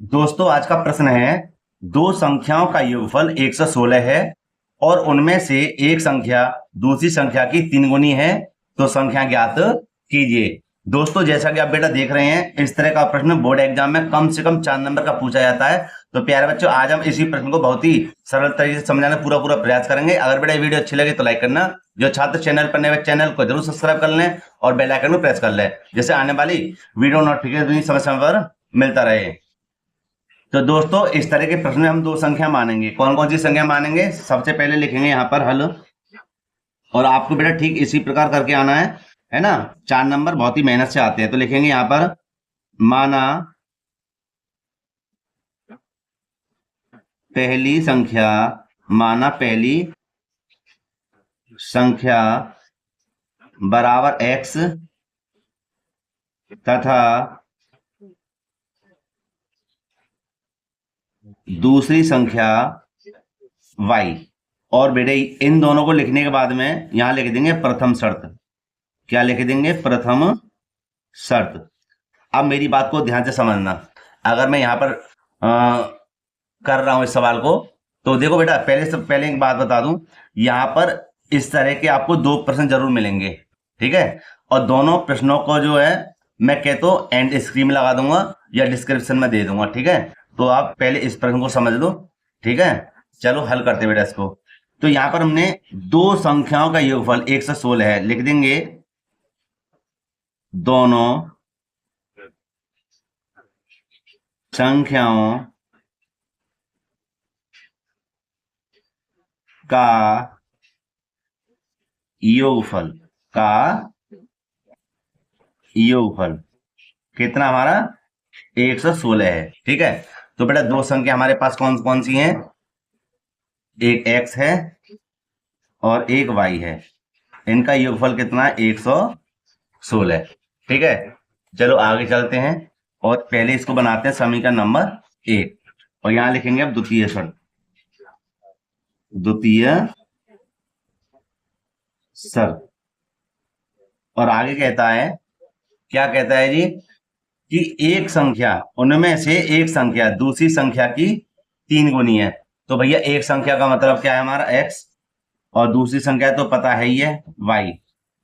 दोस्तों आज का प्रश्न है। दो संख्याओं का योगफल 116 है और उनमें से एक संख्या दूसरी संख्या की 3 गुनी है, तो संख्या ज्ञात कीजिए। दोस्तों जैसा कि आप बेटा देख रहे हैं, इस तरह का प्रश्न बोर्ड एग्जाम में कम से कम 4 नंबर का पूछा जाता है। तो प्यारे बच्चों, आज हम इसी प्रश्न को बहुत ही सरल तरीके से समझाने पूरा प्रयास करेंगे। अगर बेटा ये वीडियो अच्छी लगे तो लाइक करना, जो छात्र चैनल पर नए चैनल को जरूर सब्सक्राइब कर लें और बेल आइकन को प्रेस कर लें, जिससे आने वाली वीडियो नोटिफिकेशन समय समय पर मिलता रहे। तो दोस्तों इस तरह के प्रश्न में हम दो संख्या मानेंगे। कौन कौन सी संख्या मानेंगे? सबसे पहले लिखेंगे यहाँ पर हल, और आपको बेटा ठीक इसी प्रकार करके आना है ना। 4 नंबर बहुत ही मेहनत से आते हैं। तो लिखेंगे यहाँ पर माना पहली संख्या, माना पहली संख्या बराबर x तथा दूसरी संख्या y। और बेटे इन दोनों को लिखने के बाद में यहां लिख देंगे प्रथम शर्त। क्या लिख देंगे? प्रथम शर्त। अब मेरी बात को ध्यान से समझना। अगर मैं यहां पर कर रहा हूं इस सवाल को, तो देखो बेटा पहले एक बात बता दूं, यहां पर इस तरह के आपको 2 प्रश्न जरूर मिलेंगे, ठीक है। और दोनों प्रश्नों को जो है मैं कहता हूं एंड स्क्रीन में लगा दूंगा या डिस्क्रिप्शन में दे दूंगा, ठीक है। तो आप पहले इस प्रश्न को समझ लो, ठीक है। चलो हल करते बेटा इसको। तो यहां पर हमने दो संख्याओं का योगफल 116 है, लिख देंगे दोनों संख्याओं का योगफल कितना? हमारा 116 है, ठीक है। तो बेटा दो संख्या हमारे पास कौन कौन सी हैं? एक x है और एक y है। इनका योगफल कितना है? 116, ठीक है। चलो आगे चलते हैं और पहले इसको बनाते हैं समीकरण नंबर 1, और यहां लिखेंगे अब द्वितीय शर्त। और आगे कहता है, क्या कहता है जी? कि एक संख्या, उनमें से एक संख्या दूसरी संख्या की 3 गुनी है। तो भैया एक संख्या का मतलब क्या है? हमारा x, और दूसरी संख्या तो पता है ही है y,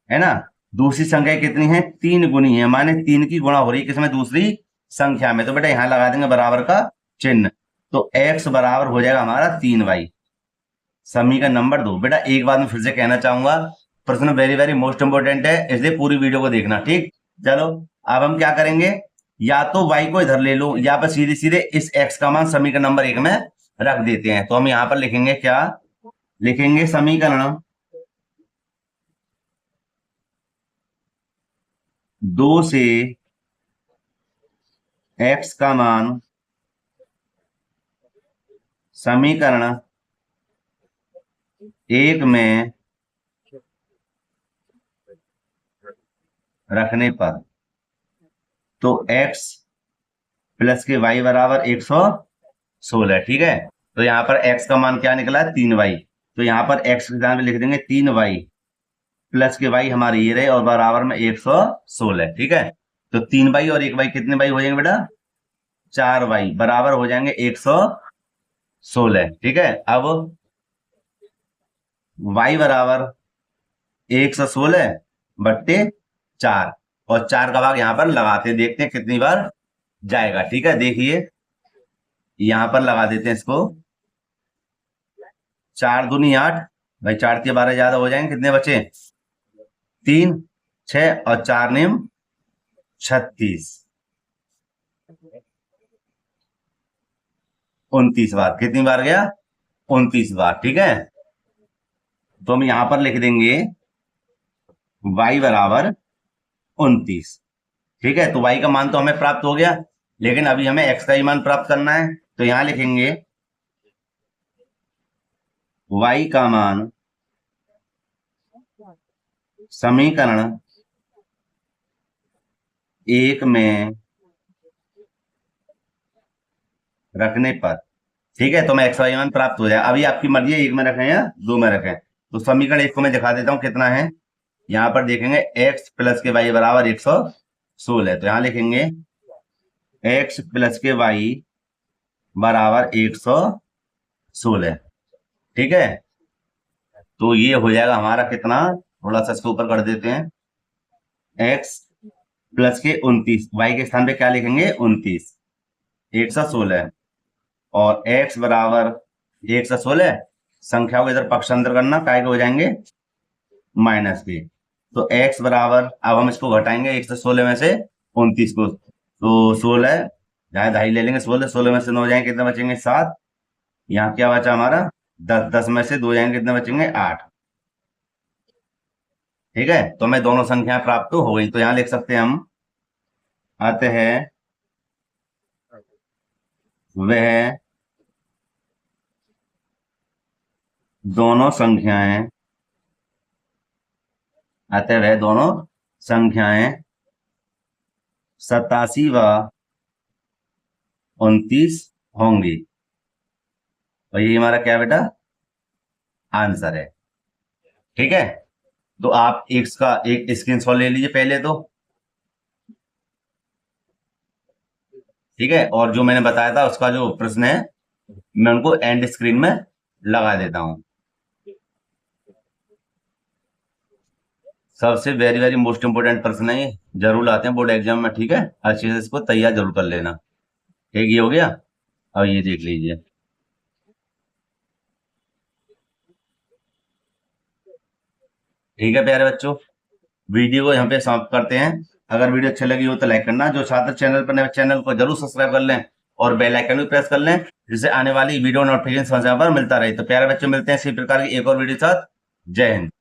है ना। दूसरी संख्या कितनी है? 3 गुनी है, माने 3 की गुणा हो रही है किसमें? दूसरी संख्या में। तो बेटा यहां लगा देंगे बराबर का चिन्ह, तो x बराबर हो जाएगा हमारा 3y। समीकरण नंबर 2। बेटा एक बात मैं फिर से कहना चाहूंगा, प्रश्न वेरी मोस्ट इंपोर्टेंट है, इसलिए पूरी वीडियो को देखना, ठीक। चलो अब हम क्या करेंगे, या तो y को इधर ले लो या फिर सीधे सीधे इस x का मान समीकरण नंबर 1 में रख देते हैं। तो हम यहां पर लिखेंगे, क्या लिखेंगे? समीकरण 2 से x का मान समीकरण 1 में रखने पर, तो x प्लस के y बराबर 116, ठीक है। तो यहाँ पर x का मान क्या निकला है? 3y। तो यहाँ पर x के स्थान पे लिख देंगे 3y प्लस के y हमारे ये रहे, और बराबर में 116, ठीक है। तो 3y और 1y कितने y हो जाएंगे बेटा? 4y बराबर हो जाएंगे 116, ठीक है। अब y बराबर 116 बट्टे 4, और 4 का भाग यहाँ पर लगाते हैं, देखते हैं कितनी बार जाएगा, ठीक है। देखिए यहां पर लगा देते हैं इसको, 4 दूनी 8, भाई 4 के 12 ज्यादा हो जाएंगे, कितने बचे? 3, 6 और 4 निम 36, 29 बार। कितनी बार गया? 29 बार, ठीक है। तो हम यहां पर लिख देंगे y बराबर 29, ठीक है। तो y का मान तो हमें प्राप्त हो गया, लेकिन अभी हमें x का ही मान प्राप्त करना है। तो यहां लिखेंगे y का मान समीकरण 1 में रखने पर, ठीक है। तो मैं x y मान प्राप्त हो जाए। अभी आपकी मर्जी है 1 में रखें या 2 में रखें। तो समीकरण 1 को मैं दिखा देता हूं कितना है। यहां पर देखेंगे x प्लस के y बराबर 116, तो यहां लिखेंगे x प्लस के y बराबर 116। ठीक है, तो ये हो जाएगा हमारा कितना, थोड़ा सा इसको ऊपर कर देते हैं, x प्लस के 29, y के स्थान पे क्या लिखेंगे 29, 116, और x बराबर 116, संख्याओं को इधर पक्षांतर करना, काय के हो जाएंगे माइनस के। तो x बराबर, अब हम इसको घटाएंगे 116 में से 29 को, तो 16, जहां ढाई ले लेंगे, 16 में से 9 जाएंगे, कितने बचेंगे 7, यहाँ क्या बचा हमारा 10, 10 में से 2 जाएंगे, कितने बचेंगे 8। ठीक है, तो हमें दोनों संख्या प्राप्त हो गई, तो यहां लिख सकते हैं हम, आते हैं वह दोनों संख्याएं, अतः वह दोनों संख्याएं 87 व 29 होंगी। और ये हमारा क्या बेटा आंसर है। ठीक है, तो आप एक्स का एक स्क्रीनशॉट ले लीजिए पहले तो। ठीक है, और जो मैंने बताया था उसका जो प्रश्न है मैं उनको एंड स्क्रीन में लगा देता हूं। सबसे वेरी वेरी मोस्ट इंपोर्टेंट प्रश्न है, ये जरूर आते हैं बोर्ड एग्जाम में। ठीक है, अच्छे से इसको तैयार जरूर कर लेना। ठीक, ये हो गया। अब ये देख लीजिए, ठीक है प्यारे बच्चों, वीडियो को यहाँ पे समाप्त करते हैं। अगर वीडियो अच्छी लगी हो तो लाइक करना, जो छात्र चैनल पर नए, चैनल को जरूर सब्सक्राइब कर लें और बेल आइकन भी प्रेस कर लें, जिससे आने वाली वीडियो नोटिफिकेशन समय पर मिलता रहे। तो प्यारे बच्चों, मिलते हैं इसी प्रकार की एक और वीडियो के साथ। जय हिंद।